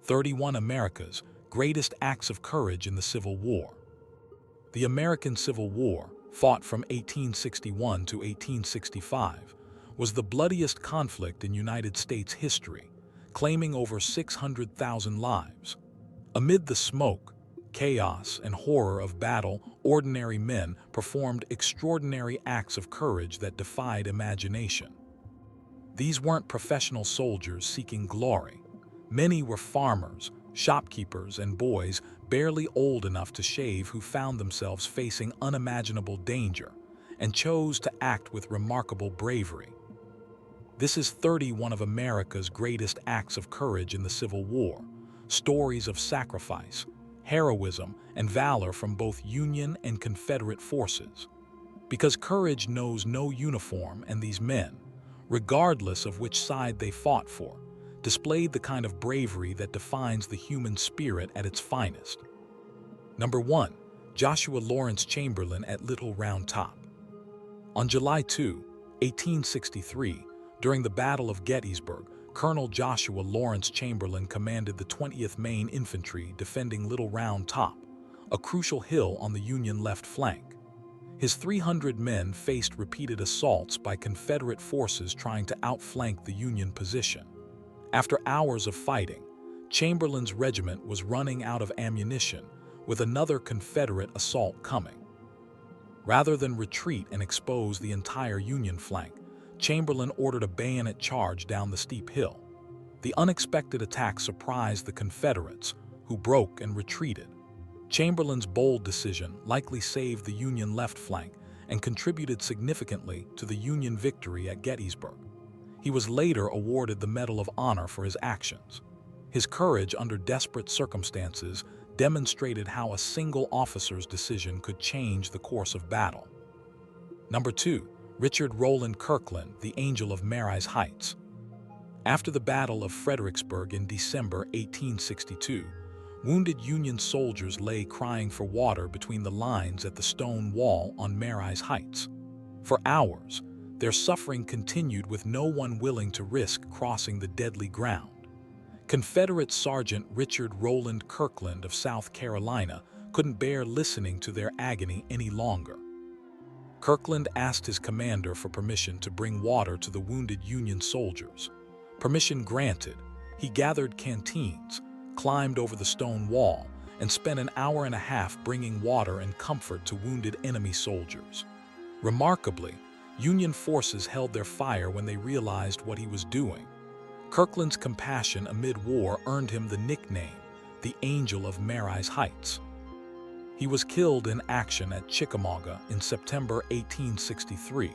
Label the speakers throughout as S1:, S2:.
S1: 31 America's greatest acts of courage in the Civil War. The American Civil War, fought from 1861 to 1865, was the bloodiest conflict in United States history, claiming over 600,000 lives. Amid the smoke, chaos, and horror of battle, ordinary men performed extraordinary acts of courage that defied imagination. These weren't professional soldiers seeking glory. Many were farmers, shopkeepers, and boys barely old enough to shave who found themselves facing unimaginable danger and chose to act with remarkable bravery. This is 31 of America's greatest acts of courage in the Civil War, stories of sacrifice, heroism, and valor from both Union and Confederate forces. Because courage knows no uniform, and these men, regardless of which side they fought for, displayed the kind of bravery that defines the human spirit at its finest. Number 1. Joshua Lawrence Chamberlain at Little Round Top. On July 2, 1863, during the Battle of Gettysburg, Colonel Joshua Lawrence Chamberlain commanded the 20th Maine Infantry defending Little Round Top, a crucial hill on the Union left flank. His 300 men faced repeated assaults by Confederate forces trying to outflank the Union position. After hours of fighting, Chamberlain's regiment was running out of ammunition, with another Confederate assault coming. Rather than retreat and expose the entire Union flank, Chamberlain ordered a bayonet charge down the steep hill. The unexpected attack surprised the Confederates, who broke and retreated. Chamberlain's bold decision likely saved the Union left flank and contributed significantly to the Union victory at Gettysburg. He was later awarded the Medal of Honor for his actions. His courage under desperate circumstances demonstrated how a single officer's decision could change the course of battle. Number 2. Richard Rowland Kirkland, the Angel of Mary's Heights. After the Battle of Fredericksburg in December 1862, wounded Union soldiers lay crying for water between the lines at the stone wall on Mary's Heights. For hours, their suffering continued with no one willing to risk crossing the deadly ground. Confederate Sergeant Richard Rowland Kirkland of South Carolina couldn't bear listening to their agony any longer. Kirkland asked his commander for permission to bring water to the wounded Union soldiers. Permission granted, he gathered canteens, climbed over the stone wall, and spent an hour and a half bringing water and comfort to wounded enemy soldiers. Remarkably, Union forces held their fire when they realized what he was doing. Kirkland's compassion amid war earned him the nickname, the Angel of Mary's Heights. He was killed in action at Chickamauga in September 1863,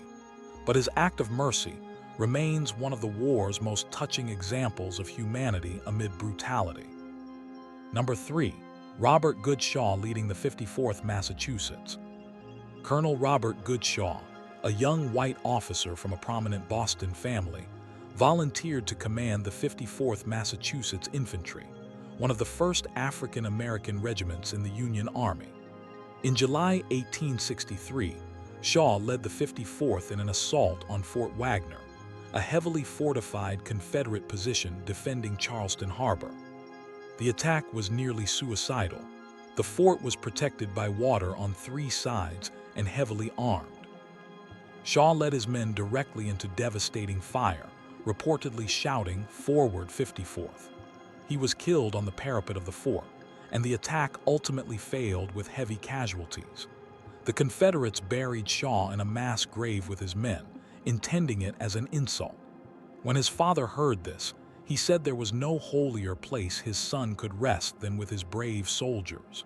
S1: but his act of mercy remains one of the war's most touching examples of humanity amid brutality. Number 3. Robert Goodshaw leading the 54th Massachusetts. Colonel Robert Goodshaw, a young white officer from a prominent Boston family, volunteered to command the 54th Massachusetts Infantry, one of the first African-American regiments in the Union Army. In July 1863, Shaw led the 54th in an assault on Fort Wagner, a heavily fortified Confederate position defending Charleston Harbor. The attack was nearly suicidal. The fort was protected by water on 3 sides and heavily armed. Shaw led his men directly into devastating fire, reportedly shouting, "Forward, 54th." He was killed on the parapet of the fort, and the attack ultimately failed with heavy casualties. The Confederates buried Shaw in a mass grave with his men, intending it as an insult. When his father heard this, he said there was no holier place his son could rest than with his brave soldiers.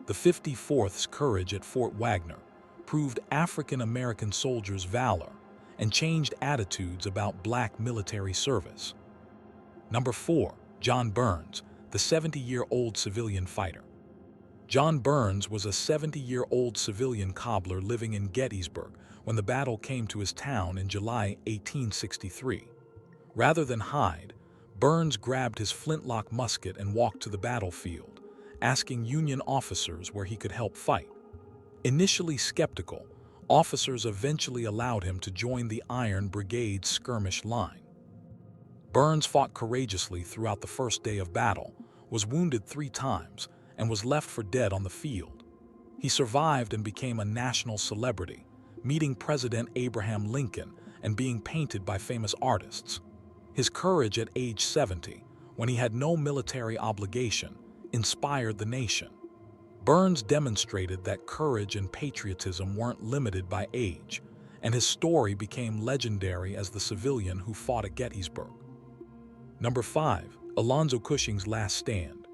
S1: The 54th's courage at Fort Wagner proved African-American soldiers' valor and changed attitudes about black military service. Number 4. John Burns, the 70-year-old civilian fighter. John Burns was a 70-year-old civilian cobbler living in Gettysburg when the battle came to his town in July 1863. Rather than hide, Burns grabbed his flintlock musket and walked to the battlefield, asking Union officers where he could help fight. Initially skeptical, officers eventually allowed him to join the Iron Brigade's skirmish line. Burns fought courageously throughout the first day of battle, was wounded 3 times, and was left for dead on the field. He survived and became a national celebrity, meeting President Abraham Lincoln and being painted by famous artists. His courage at age 70, when he had no military obligation, inspired the nation. Burns demonstrated that courage and patriotism weren't limited by age, and his story became legendary as the civilian who fought at Gettysburg. Number 5. Alonzo Cushing's last stand.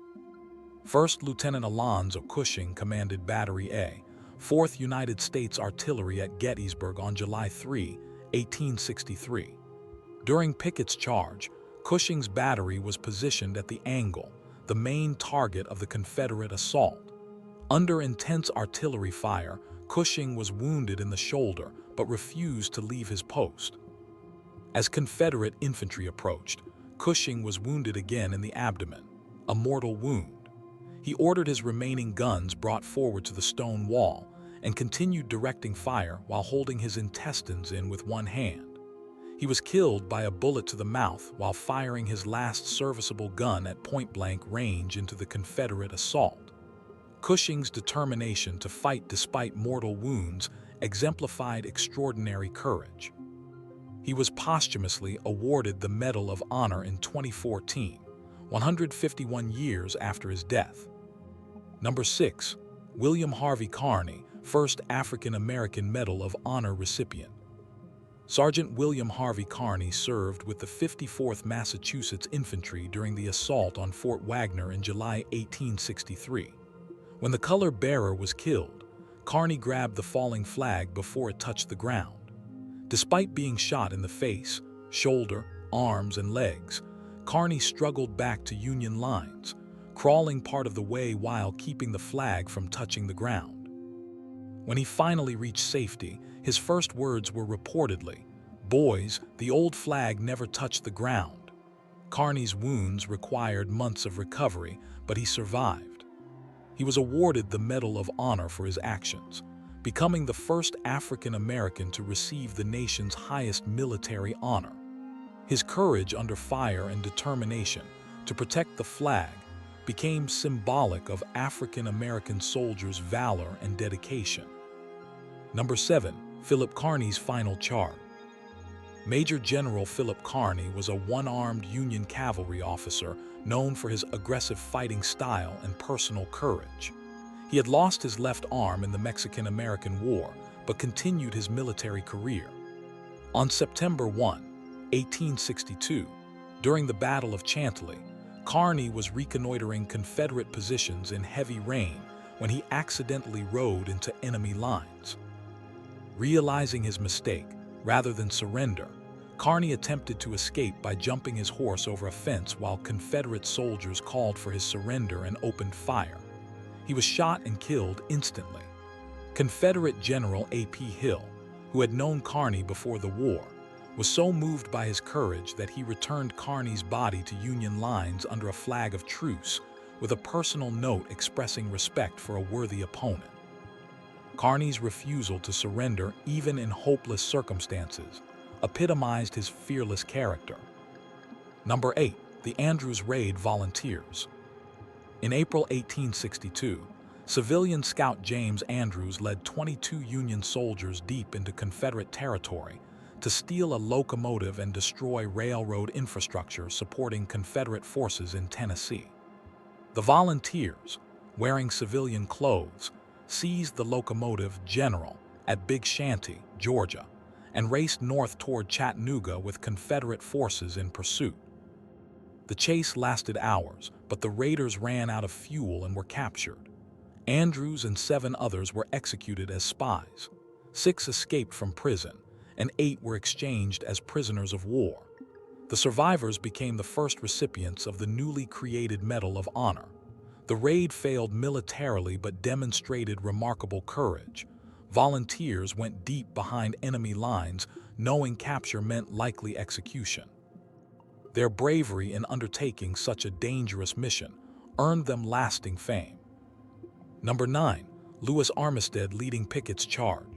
S1: First Lieutenant Alonzo Cushing commanded Battery A, 4th United States Artillery at Gettysburg on July 3, 1863. During Pickett's charge, Cushing's battery was positioned at the angle, the main target of the Confederate assault. Under intense artillery fire, Cushing was wounded in the shoulder but refused to leave his post. As Confederate infantry approached, Cushing was wounded again in the abdomen, a mortal wound. He ordered his remaining guns brought forward to the stone wall and continued directing fire while holding his intestines in with one hand. He was killed by a bullet to the mouth while firing his last serviceable gun at point-blank range into the Confederate assault. Cushing's determination to fight despite mortal wounds exemplified extraordinary courage. He was posthumously awarded the Medal of Honor in 2014, 151 years after his death. Number 6. William Harvey Kearny, first African-American Medal of Honor recipient. Sergeant William Harvey Kearny served with the 54th Massachusetts Infantry during the assault on Fort Wagner in July 1863. When the color bearer was killed, Kearny grabbed the falling flag before it touched the ground. Despite being shot in the face, shoulder, arms, and legs, Kearny struggled back to Union lines, crawling part of the way while keeping the flag from touching the ground. When he finally reached safety, his first words were reportedly, "Boys, the old flag never touched the ground." Kearny's wounds required months of recovery, but he survived. He was awarded the Medal of Honor for his actions, becoming the first African American to receive the nation's highest military honor. His courage under fire and determination to protect the flag became symbolic of African American soldiers' valor and dedication. Number 7. Philip Kearny's final charge. Major General Philip Kearny was a one-armed Union cavalry officer known for his aggressive fighting style and personal courage. He had lost his left arm in the Mexican-American War, but continued his military career. On September 1, 1862, during the Battle of Chantilly, Kearny was reconnoitering Confederate positions in heavy rain when he accidentally rode into enemy lines. Realizing his mistake, rather than surrender, Kearny attempted to escape by jumping his horse over a fence while Confederate soldiers called for his surrender and opened fire. He was shot and killed instantly. Confederate General A.P. Hill, who had known Kearny before the war, was so moved by his courage that he returned Kearny's body to Union lines under a flag of truce, with a personal note expressing respect for a worthy opponent. Kearny's refusal to surrender even in hopeless circumstances epitomized his fearless character. Number 8. The Andrews Raid Volunteers. In April 1862, civilian scout James Andrews led 22 Union soldiers deep into Confederate territory to steal a locomotive and destroy railroad infrastructure supporting Confederate forces in Tennessee. The volunteers, wearing civilian clothes, seized the locomotive General at Big Shanty, Georgia, and raced north toward Chattanooga with Confederate forces in pursuit. The chase lasted hours, but the raiders ran out of fuel and were captured. Andrews and 7 others were executed as spies. 6 escaped from prison, and 8 were exchanged as prisoners of war. The survivors became the first recipients of the newly created Medal of Honor. The raid failed militarily but demonstrated remarkable courage. Volunteers went deep behind enemy lines, knowing capture meant likely execution. Their bravery in undertaking such a dangerous mission earned them lasting fame. Number 9. Lewis Armistead leading Pickett's charge.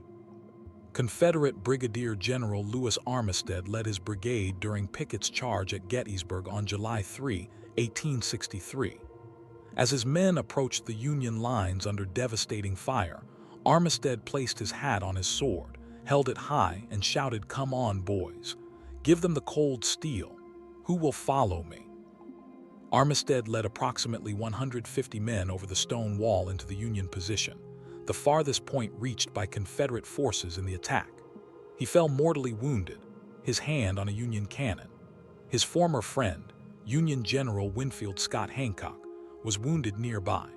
S1: Confederate Brigadier General Lewis Armistead led his brigade during Pickett's charge at Gettysburg on July 3, 1863. As his men approached the Union lines under devastating fire, Armistead placed his hat on his sword, held it high, and shouted, "Come on, boys. Give them the cold steel. Who will follow me?" Armistead led approximately 150 men over the stone wall into the Union position, the farthest point reached by Confederate forces in the attack. He fell mortally wounded, his hand on a Union cannon. His former friend, Union General Winfield Scott Hancock, was wounded nearby.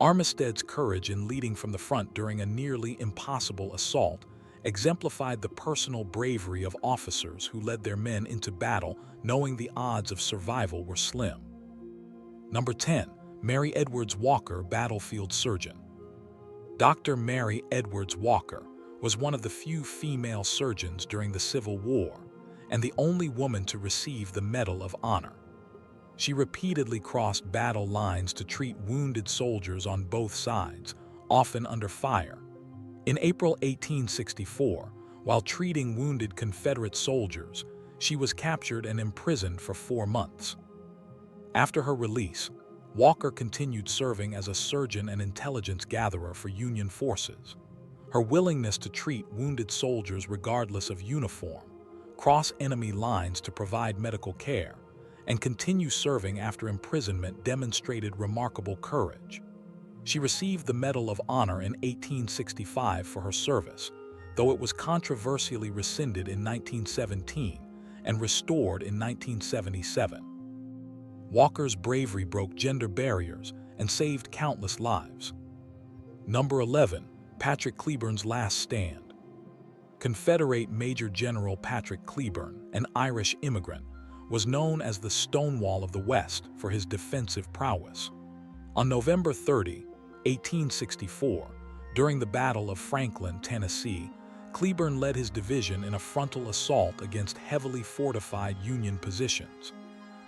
S1: Armistead's courage in leading from the front during a nearly impossible assault exemplified the personal bravery of officers who led their men into battle knowing the odds of survival were slim. Number 10. Mary Edwards Walker, Battlefield Surgeon. Dr. Mary Edwards Walker was one of the few female surgeons during the Civil War and the only woman to receive the Medal of Honor. She repeatedly crossed battle lines to treat wounded soldiers on both sides, often under fire. In April 1864, while treating wounded Confederate soldiers, she was captured and imprisoned for 4 months. After her release, Walker continued serving as a surgeon and intelligence gatherer for Union forces. Her willingness to treat wounded soldiers regardless of uniform, cross enemy lines to provide medical care, and continue serving after imprisonment demonstrated remarkable courage. She received the Medal of Honor in 1865 for her service, though it was controversially rescinded in 1917 and restored in 1977. Walker's bravery broke gender barriers and saved countless lives. Number 11. Patrick Cleburne's Last Stand. Confederate Major General Patrick Cleburne, an Irish immigrant, was known as the Stonewall of the West for his defensive prowess. On November 30, 1864, during the Battle of Franklin, Tennessee, Cleburne led his division in a frontal assault against heavily fortified Union positions.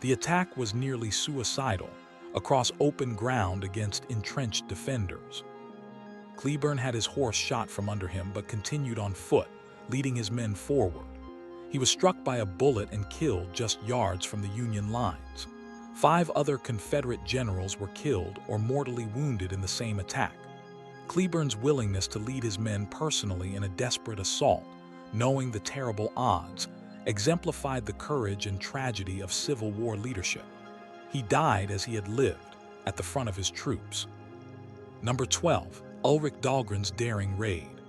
S1: The attack was nearly suicidal, across open ground against entrenched defenders. Cleburne had his horse shot from under him but continued on foot, leading his men forward. He was struck by a bullet and killed just yards from the Union lines. 5 other Confederate generals were killed or mortally wounded in the same attack. Cleburne's willingness to lead his men personally in a desperate assault, knowing the terrible odds, exemplified the courage and tragedy of Civil War leadership. He died as he had lived, at the front of his troops. Number 12. Ulrich Dahlgren's Daring Raid.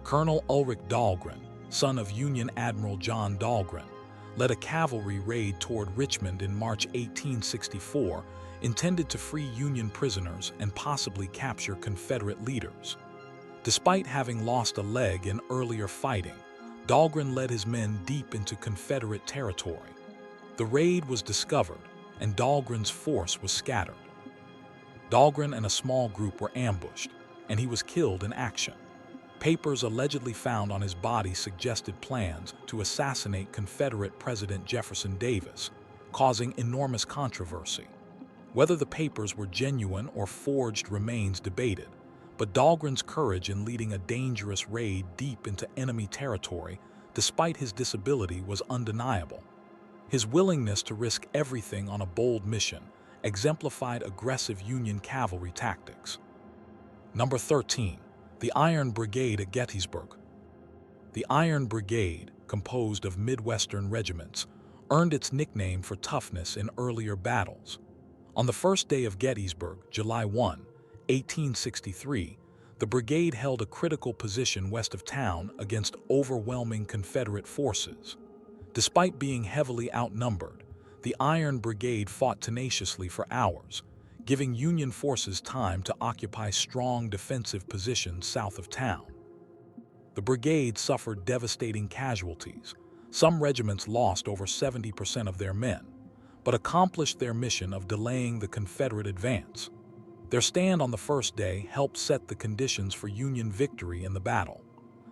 S1: Colonel Ulrich Dahlgren, son of Union Admiral John Dahlgren, led a cavalry raid toward Richmond in March 1864, intended to free Union prisoners and possibly capture Confederate leaders. Despite having lost a leg in earlier fighting, Dahlgren led his men deep into Confederate territory. The raid was discovered, and Dahlgren's force was scattered. Dahlgren and a small group were ambushed, and he was killed in action. Papers allegedly found on his body suggested plans to assassinate Confederate President Jefferson Davis, causing enormous controversy. Whether the papers were genuine or forged remains debated, but Dahlgren's courage in leading a dangerous raid deep into enemy territory, despite his disability, was undeniable. His willingness to risk everything on a bold mission exemplified aggressive Union cavalry tactics. Number 13. The Iron Brigade at Gettysburg. The Iron Brigade, composed of Midwestern regiments, earned its nickname for toughness in earlier battles. On the first day of Gettysburg, July 1, 1863, the brigade held a critical position west of town against overwhelming Confederate forces. Despite being heavily outnumbered, the Iron Brigade fought tenaciously for hours, giving Union forces time to occupy strong defensive positions south of town. The brigade suffered devastating casualties. Some regiments lost over 70% of their men, but accomplished their mission of delaying the Confederate advance. Their stand on the first day helped set the conditions for Union victory in the battle.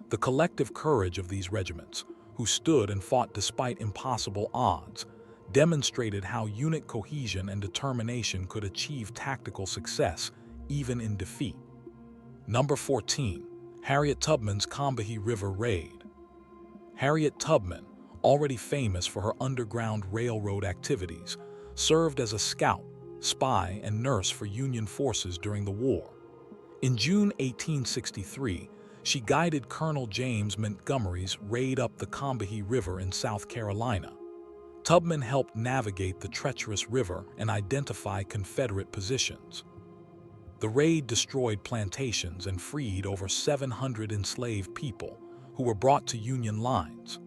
S1: The collective courage of these regiments, who stood and fought despite impossible odds, demonstrated how unit cohesion and determination could achieve tactical success even in defeat. Number 14. Harriet Tubman's Combahee River Raid. Harriet Tubman, already famous for her Underground Railroad activities, served as a scout, spy, and nurse for Union forces during the war. In June 1863, she guided Colonel James Montgomery's raid up the Combahee River in South Carolina. Tubman helped navigate the treacherous river and identify Confederate positions. The raid destroyed plantations and freed over 700 enslaved people who were brought to Union lines.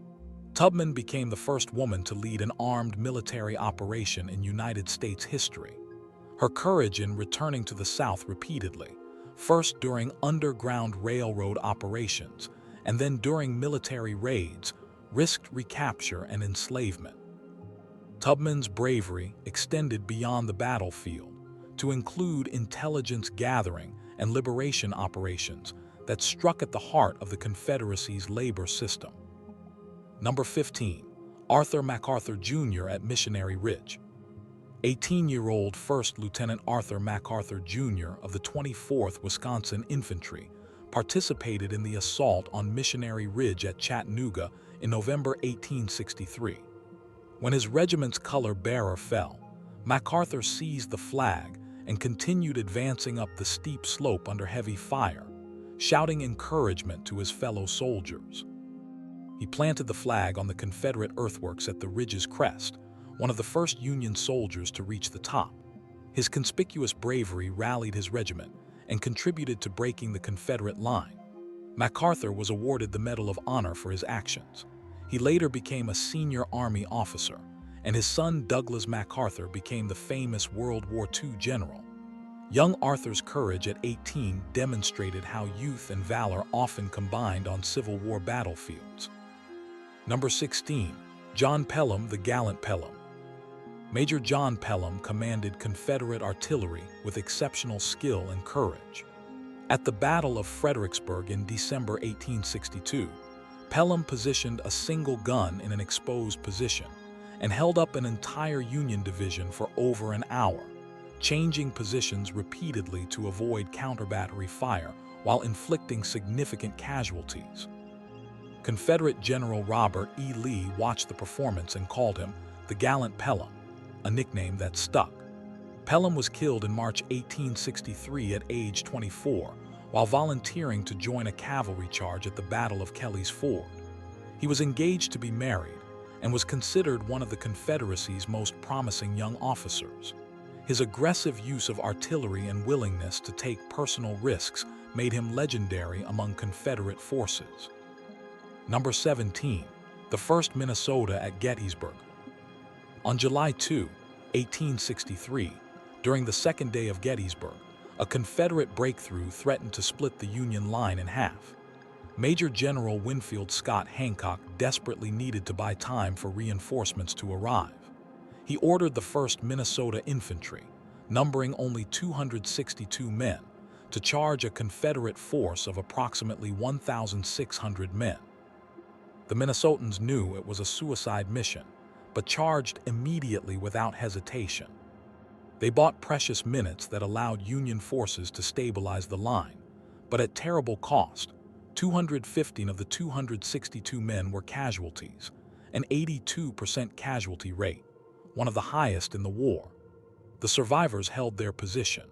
S1: Tubman became the first woman to lead an armed military operation in United States history. Her courage in returning to the South repeatedly, first during Underground Railroad operations and then during military raids, risked recapture and enslavement. Tubman's bravery extended beyond the battlefield to include intelligence gathering and liberation operations that struck at the heart of the Confederacy's labor system. Number 15. Arthur MacArthur Jr. at Missionary Ridge. 18-year-old First Lieutenant Arthur MacArthur Jr. of the 24th Wisconsin Infantry participated in the assault on Missionary Ridge at Chattanooga in November 1863. When his regiment's color bearer fell, MacArthur seized the flag and continued advancing up the steep slope under heavy fire, shouting encouragement to his fellow soldiers. He planted the flag on the Confederate earthworks at the ridge's crest, one of the first Union soldiers to reach the top. His conspicuous bravery rallied his regiment and contributed to breaking the Confederate line. MacArthur was awarded the Medal of Honor for his actions. He later became a senior Army officer, and his son Douglas MacArthur became the famous World War II general. Young Arthur's courage at 18 demonstrated how youth and valor often combined on Civil War battlefields. Number 16. John Pelham, the Gallant Pelham. Major John Pelham commanded Confederate artillery with exceptional skill and courage. At the Battle of Fredericksburg in December 1862, Pelham positioned a single gun in an exposed position and held up an entire Union division for over an hour, changing positions repeatedly to avoid counter-battery fire while inflicting significant casualties. Confederate General Robert E. Lee watched the performance and called him the Gallant Pelham, a nickname that stuck. Pelham was killed in March 1863 at age 24 while volunteering to join a cavalry charge at the Battle of Kelly's Ford. He was engaged to be married and was considered one of the Confederacy's most promising young officers. His aggressive use of artillery and willingness to take personal risks made him legendary among Confederate forces. Number 17. The 1st Minnesota at Gettysburg. On July 2, 1863, during the second day of Gettysburg, a Confederate breakthrough threatened to split the Union line in half. Major General Winfield Scott Hancock desperately needed to buy time for reinforcements to arrive. He ordered the 1st Minnesota Infantry, numbering only 262 men, to charge a Confederate force of approximately 1,600 men. The Minnesotans knew it was a suicide mission, but charged immediately without hesitation. They bought precious minutes that allowed Union forces to stabilize the line, but at terrible cost. 215 of the 262 men were casualties, an 82% casualty rate, one of the highest in the war. The survivors held their position.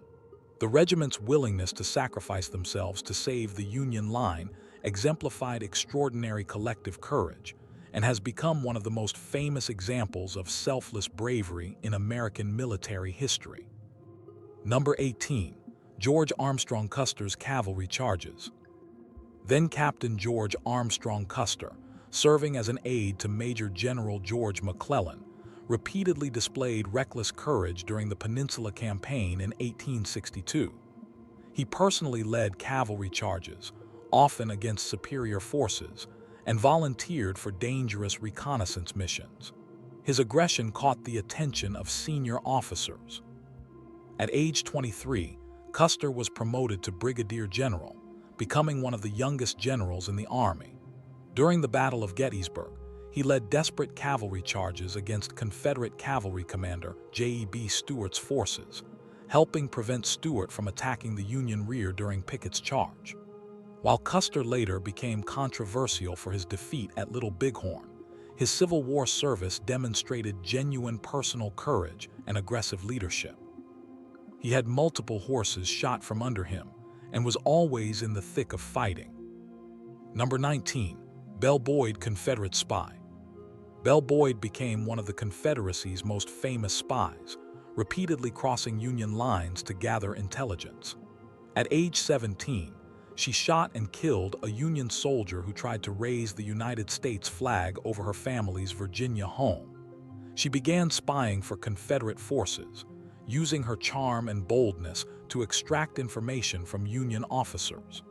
S1: The regiment's willingness to sacrifice themselves to save the Union line exemplified extraordinary collective courage and has become one of the most famous examples of selfless bravery in American military history. Number 18. George Armstrong Custer's Cavalry Charges. Then Captain George Armstrong Custer, serving as an aide to Major General George McClellan, repeatedly displayed reckless courage during the Peninsula Campaign in 1862. He personally led cavalry charges, often against superior forces, and volunteered for dangerous reconnaissance missions. His aggression caught the attention of senior officers. At age 23, Custer was promoted to brigadier general, becoming one of the youngest generals in the Army. During the Battle of Gettysburg, he led desperate cavalry charges against Confederate cavalry commander J.E.B. Stuart's forces, helping prevent Stuart from attacking the Union rear during Pickett's charge. While Custer later became controversial for his defeat at Little Bighorn, his Civil War service demonstrated genuine personal courage and aggressive leadership. He had multiple horses shot from under him and was always in the thick of fighting. Number 19. Bell Boyd, Confederate Spy. Bell Boyd became one of the Confederacy's most famous spies, repeatedly crossing Union lines to gather intelligence. At age 17, she shot and killed a Union soldier who tried to raise the United States flag over her family's Virginia home. She began spying for Confederate forces, using her charm and boldness to extract information from Union officers.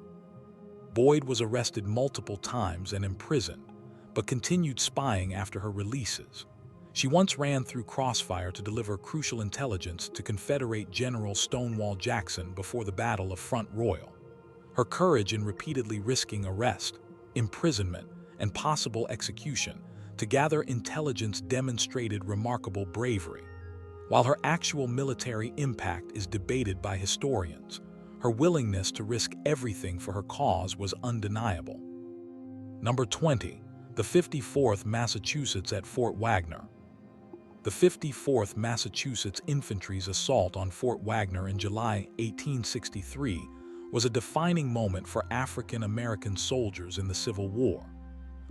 S1: Boyd was arrested multiple times and imprisoned, but continued spying after her releases. She once ran through crossfire to deliver crucial intelligence to Confederate General Stonewall Jackson before the Battle of Front Royal. Her courage in repeatedly risking arrest, imprisonment, and possible execution to gather intelligence demonstrated remarkable bravery. While her actual military impact is debated by historians, her willingness to risk everything for her cause was undeniable. Number 20. The 54th Massachusetts at Fort Wagner. The 54th Massachusetts Infantry's assault on Fort Wagner in July 1863 was a defining moment for African American soldiers in the Civil War.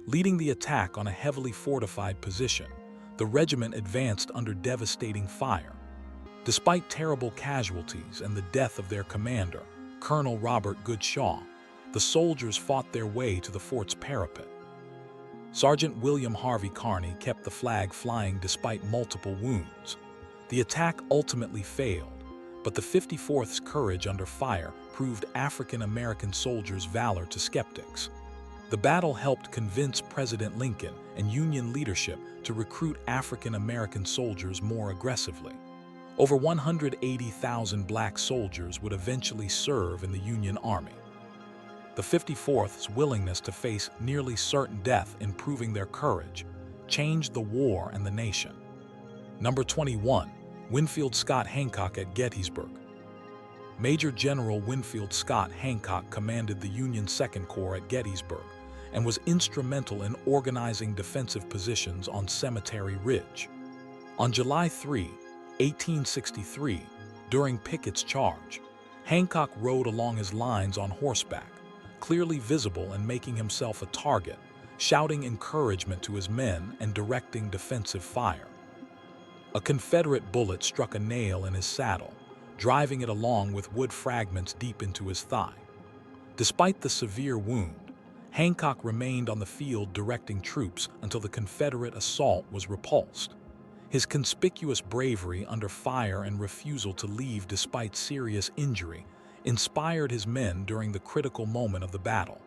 S1: Leading the attack on a heavily fortified position, the regiment advanced under devastating fire. Despite terrible casualties and the death of their commander, Colonel Robert Goodshaw, the soldiers fought their way to the fort's parapet. Sergeant William Harvey Carney kept the flag flying despite multiple wounds. The attack ultimately failed, but the 54th's courage under fire proved African American soldiers' valor to skeptics. The battle helped convince President Lincoln and Union leadership to recruit African American soldiers more aggressively. Over 180,000 black soldiers would eventually serve in the Union Army. The 54th's willingness to face nearly certain death in proving their courage changed the war and the nation. Number 21. Winfield Scott Hancock at Gettysburg. Major General Winfield Scott Hancock commanded the Union Second Corps at Gettysburg and was instrumental in organizing defensive positions on Cemetery Ridge. On July 3, 1863, during Pickett's charge, Hancock rode along his lines on horseback, clearly visible and making himself a target, shouting encouragement to his men and directing defensive fire. A Confederate bullet struck a nail in his saddle, driving it along with wood fragments deep into his thigh. Despite the severe wound, Hancock remained on the field directing troops until the Confederate assault was repulsed. His conspicuous bravery under fire and refusal to leave despite serious injury inspired his men during the critical moment of the battle.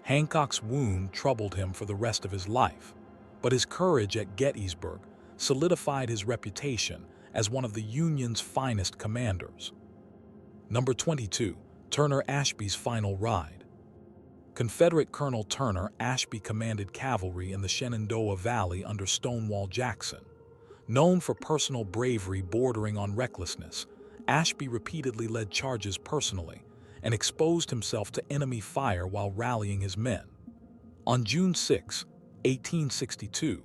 S1: Hancock's wound troubled him for the rest of his life, but his courage at Gettysburg solidified his reputation as one of the Union's finest commanders. Number 22. Turner Ashby's Final Ride. Confederate Colonel Turner Ashby commanded cavalry in the Shenandoah Valley under Stonewall Jackson. Known for personal bravery bordering on recklessness, Ashby repeatedly led charges personally and exposed himself to enemy fire while rallying his men. On June 6, 1862,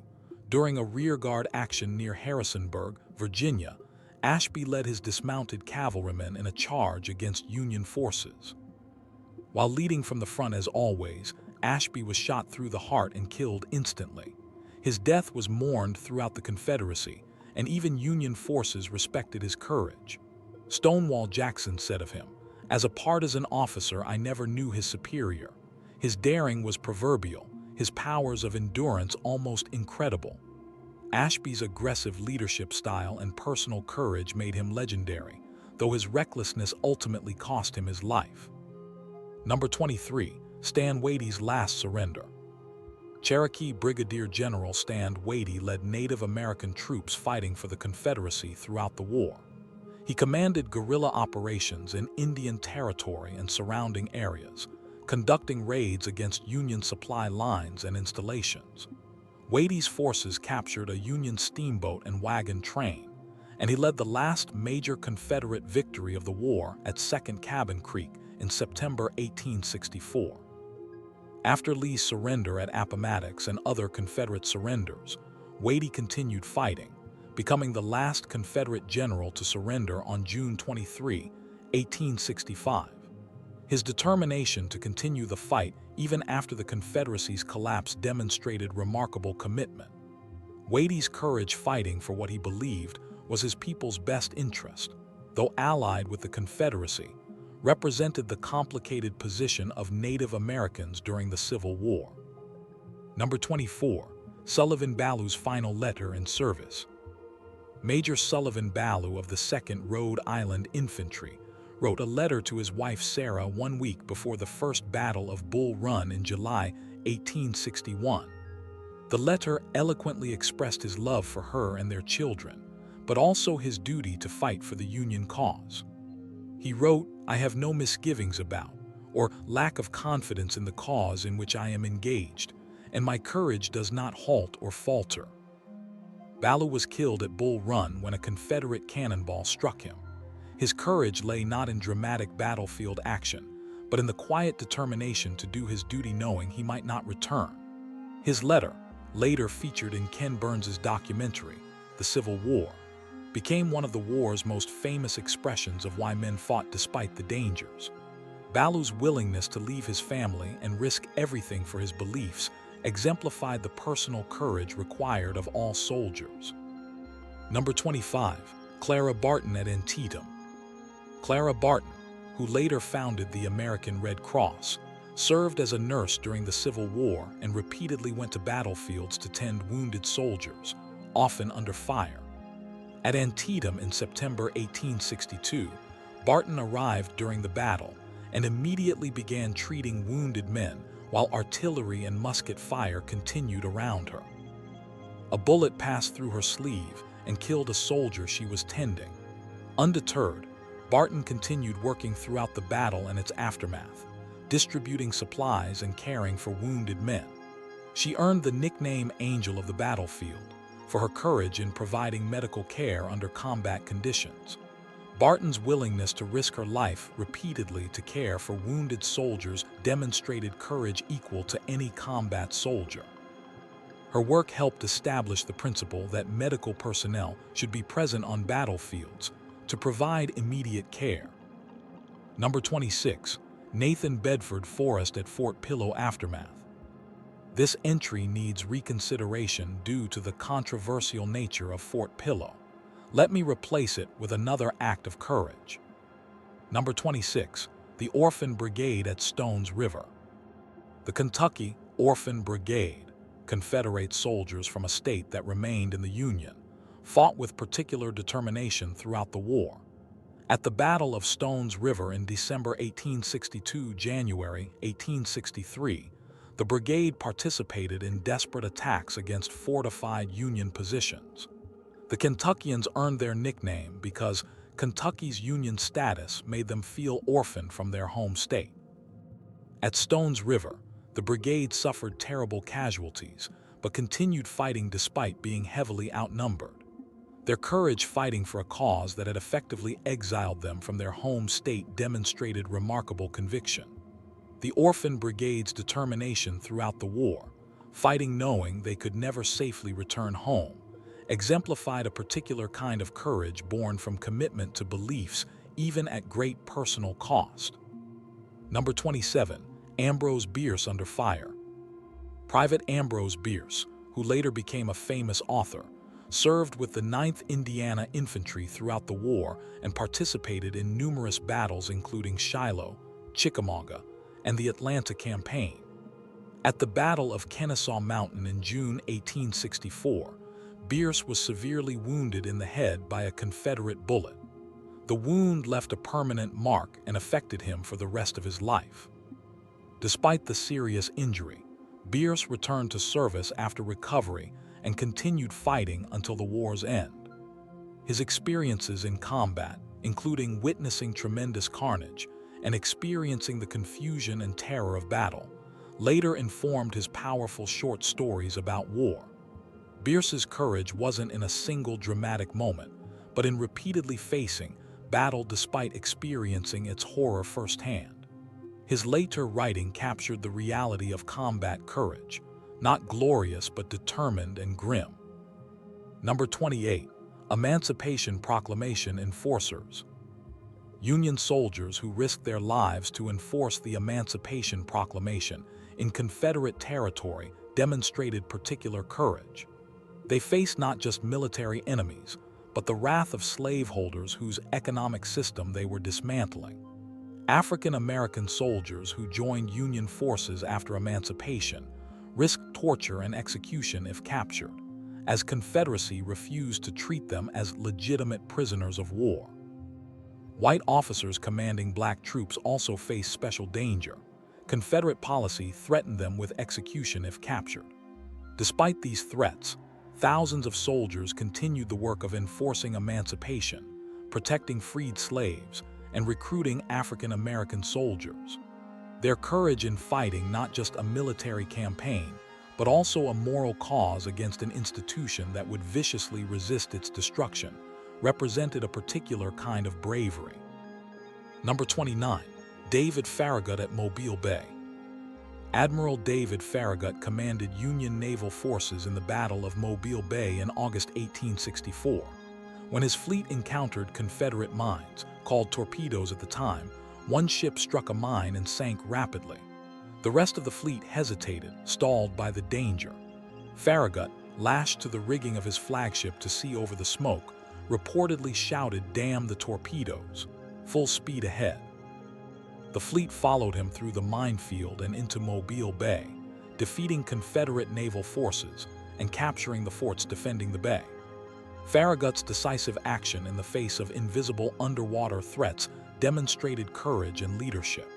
S1: during a rearguard action near Harrisonburg, Virginia, Ashby led his dismounted cavalrymen in a charge against Union forces. While leading from the front as always, Ashby was shot through the heart and killed instantly. His death was mourned throughout the Confederacy, and even Union forces respected his courage. Stonewall Jackson said of him, "As a partisan officer, I never knew his superior. His daring was proverbial, his powers of endurance almost incredible." Ashby's aggressive leadership style and personal courage made him legendary, though his recklessness ultimately cost him his life. Number 23. Stan Wade's Last Surrender. Cherokee Brigadier General Stan Wade led Native American troops fighting for the Confederacy throughout the war. He commanded guerrilla operations in Indian Territory and surrounding areas, conducting raids against Union supply lines and installations. Wade's forces captured a Union steamboat and wagon train, and he led the last major Confederate victory of the war at Second Cabin Creek in September 1864. After Lee's surrender at Appomattox and other Confederate surrenders, Wadey continued fighting, becoming the last Confederate general to surrender on June 23, 1865. His determination to continue the fight even after the Confederacy's collapse demonstrated remarkable commitment. Wadey's courage fighting for what he believed was his people's best interest, though allied with the Confederacy, represented the complicated position of Native Americans during the Civil War. Number 24. Sullivan Ballew's final letter in service. Major Sullivan Ballew of the 2nd Rhode Island Infantry wrote a letter to his wife Sarah 1 week before the First Battle of Bull Run in July 1861. The letter eloquently expressed his love for her and their children, but also his duty to fight for the Union cause. He wrote, "I have no misgivings about, or lack of confidence in the cause in which I am engaged, and my courage does not halt or falter." Ballew was killed at Bull Run when a Confederate cannonball struck him. His courage lay not in dramatic battlefield action, but in the quiet determination to do his duty knowing he might not return. His letter, later featured in Ken Burns's documentary, The Civil War, became one of the war's most famous expressions of why men fought despite the dangers. Ballew's willingness to leave his family and risk everything for his beliefs exemplified the personal courage required of all soldiers. Number 25. Clara Barton at Antietam. Clara Barton, who later founded the American Red Cross, served as a nurse during the Civil War and repeatedly went to battlefields to tend wounded soldiers, often under fire. At Antietam in September 1862, Barton arrived during the battle and immediately began treating wounded men while artillery and musket fire continued around her. A bullet passed through her sleeve and killed a soldier she was tending. Undeterred, Barton continued working throughout the battle and its aftermath, distributing supplies and caring for wounded men. She earned the nickname Angel of the Battlefield for her courage in providing medical care under combat conditions. Barton's willingness to risk her life repeatedly to care for wounded soldiers demonstrated courage equal to any combat soldier. Her work helped establish the principle that medical personnel should be present on battlefields to provide immediate care. Number 26. Nathan Bedford Forrest at Fort Pillow aftermath. This entry needs reconsideration due to the controversial nature of Fort Pillow. Let me replace it with another act of courage. Number 26. The Orphan Brigade at Stones River. The Kentucky Orphan Brigade, Confederate soldiers from a state that remained in the Union, fought with particular determination throughout the war. At the Battle of Stones River in December 1862–January 1863, the brigade participated in desperate attacks against fortified Union positions. The Kentuckians earned their nickname because Kentucky's Union status made them feel orphaned from their home state. At Stones River, the brigade suffered terrible casualties, but continued fighting despite being heavily outnumbered. Their courage fighting for a cause that had effectively exiled them from their home state demonstrated remarkable conviction. The Orphan Brigade's determination throughout the war, fighting knowing they could never safely return home, exemplified a particular kind of courage born from commitment to beliefs even at great personal cost. Number 27. Ambrose Bierce under fire. Private Ambrose Bierce, who later became a famous author, served with the 9th Indiana Infantry throughout the war and participated in numerous battles including Shiloh, Chickamauga, and the Atlanta Campaign. At the Battle of Kennesaw Mountain in June 1864, Bierce was severely wounded in the head by a Confederate bullet. The wound left a permanent mark and affected him for the rest of his life. Despite the serious injury, Bierce returned to service after recovery and continued fighting until the war's end. His experiences in combat, including witnessing tremendous carnage and experiencing the confusion and terror of battle, later informed his powerful short stories about war. Bierce's courage wasn't in a single dramatic moment, but in repeatedly facing battle despite experiencing its horror firsthand. His later writing captured the reality of combat courage, not glorious but determined and grim. Number 28. Emancipation Proclamation Enforcers. Union soldiers who risked their lives to enforce the Emancipation Proclamation in Confederate territory demonstrated particular courage. They faced not just military enemies, but the wrath of slaveholders whose economic system they were dismantling. African American soldiers who joined Union forces after emancipation risked torture and execution if captured, as Confederacy refused to treat them as legitimate prisoners of war. White officers commanding black troops also faced special danger. Confederate policy threatened them with execution if captured. Despite these threats, thousands of soldiers continued the work of enforcing emancipation, protecting freed slaves, and recruiting African American soldiers. Their courage in fighting not just a military campaign, but also a moral cause against an institution that would viciously resist its destruction, represented a particular kind of bravery. Number 29. David Farragut at Mobile Bay. Admiral David Farragut commanded Union naval forces in the Battle of Mobile Bay in August 1864. When his fleet encountered Confederate mines, called torpedoes at the time, one ship struck a mine and sank rapidly. The rest of the fleet hesitated, stalled by the danger. Farragut, lashed to the rigging of his flagship to see over the smoke, reportedly shouted, "Damn the torpedoes! Full speed ahead." The fleet followed him through the minefield and into Mobile Bay, defeating Confederate naval forces and capturing the forts defending the bay. Farragut's decisive action in the face of invisible underwater threats demonstrated courage and leadership.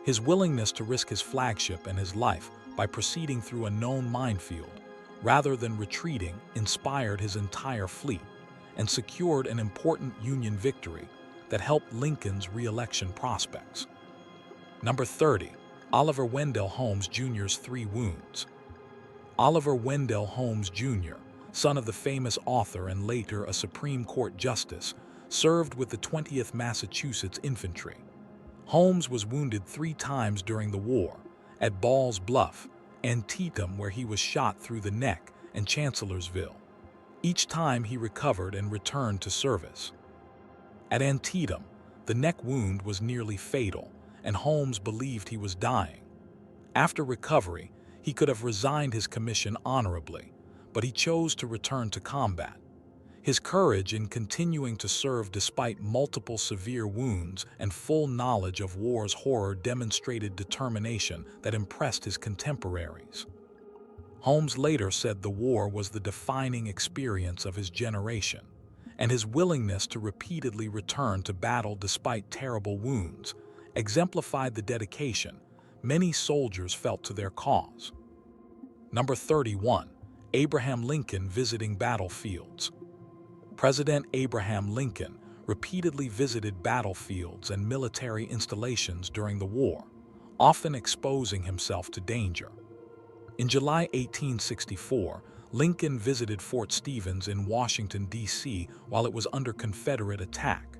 S1: His willingness to risk his flagship and his life by proceeding through a known minefield, rather than retreating, inspired his entire fleet and secured an important Union victory that helped Lincoln's re-election prospects. Number 30. Oliver Wendell Holmes Jr.'s 3 wounds. Oliver Wendell Holmes Jr., son of the famous author and later a Supreme Court justice, served with the 20th Massachusetts Infantry. Holmes was wounded 3 times during the war, at Ball's Bluff, Antietam, where he was shot through the neck, and Chancellorsville. Each time he recovered and returned to service. At Antietam, the neck wound was nearly fatal, and Holmes believed he was dying. After recovery, he could have resigned his commission honorably, but he chose to return to combat. His courage in continuing to serve despite multiple severe wounds and full knowledge of war's horror demonstrated determination that impressed his contemporaries. Holmes later said the war was the defining experience of his generation, and his willingness to repeatedly return to battle despite terrible wounds exemplified the dedication many soldiers felt to their cause. Number 31. Abraham Lincoln visiting battlefields. President Abraham Lincoln repeatedly visited battlefields and military installations during the war, often exposing himself to danger. In July 1864, Lincoln visited Fort Stevens in Washington, D.C. while it was under Confederate attack.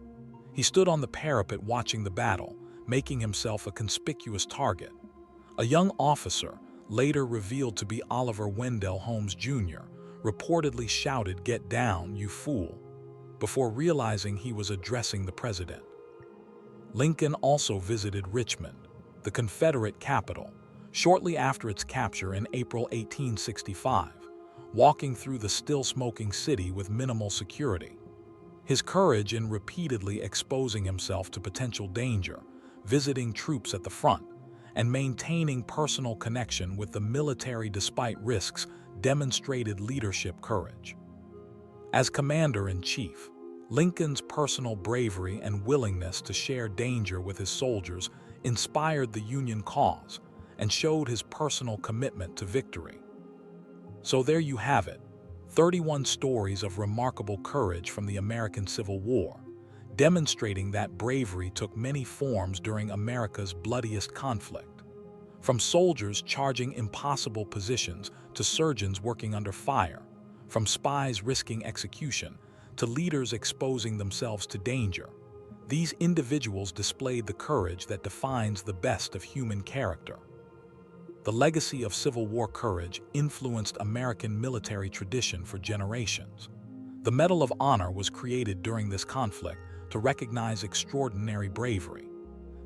S1: He stood on the parapet watching the battle, making himself a conspicuous target. A young officer, later revealed to be Oliver Wendell Holmes Jr., reportedly shouted, "Get down, you fool," before realizing he was addressing the president. Lincoln also visited Richmond, the Confederate capital, shortly after its capture in April 1865, walking through the still-smoking city with minimal security. His courage in repeatedly exposing himself to potential danger, visiting troops at the front, and maintaining personal connection with the military despite risks demonstrated leadership courage. As Commander-in-Chief, Lincoln's personal bravery and willingness to share danger with his soldiers inspired the Union cause and showed his personal commitment to victory. So there you have it, 31 stories of remarkable courage from the American Civil War, demonstrating that bravery took many forms during America's bloodiest conflict. From soldiers charging impossible positions to surgeons working under fire, from spies risking execution to leaders exposing themselves to danger, These individuals displayed the courage that defines the best of human character. The legacy of Civil War courage influenced American military tradition for generations. The Medal of Honor was created during this conflict to recognize extraordinary bravery.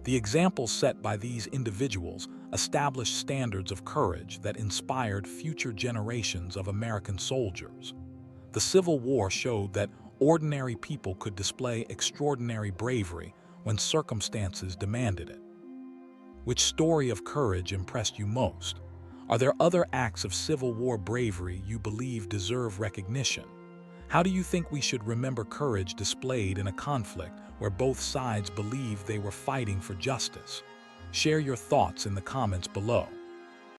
S1: The examples set by these individuals established standards of courage that inspired future generations of American soldiers. The Civil War showed that ordinary people could display extraordinary bravery when circumstances demanded it. Which story of courage impressed you most? Are there other acts of Civil War bravery you believe deserve recognition? How do you think we should remember courage displayed in a conflict where both sides believed they were fighting for justice? Share your thoughts in the comments below.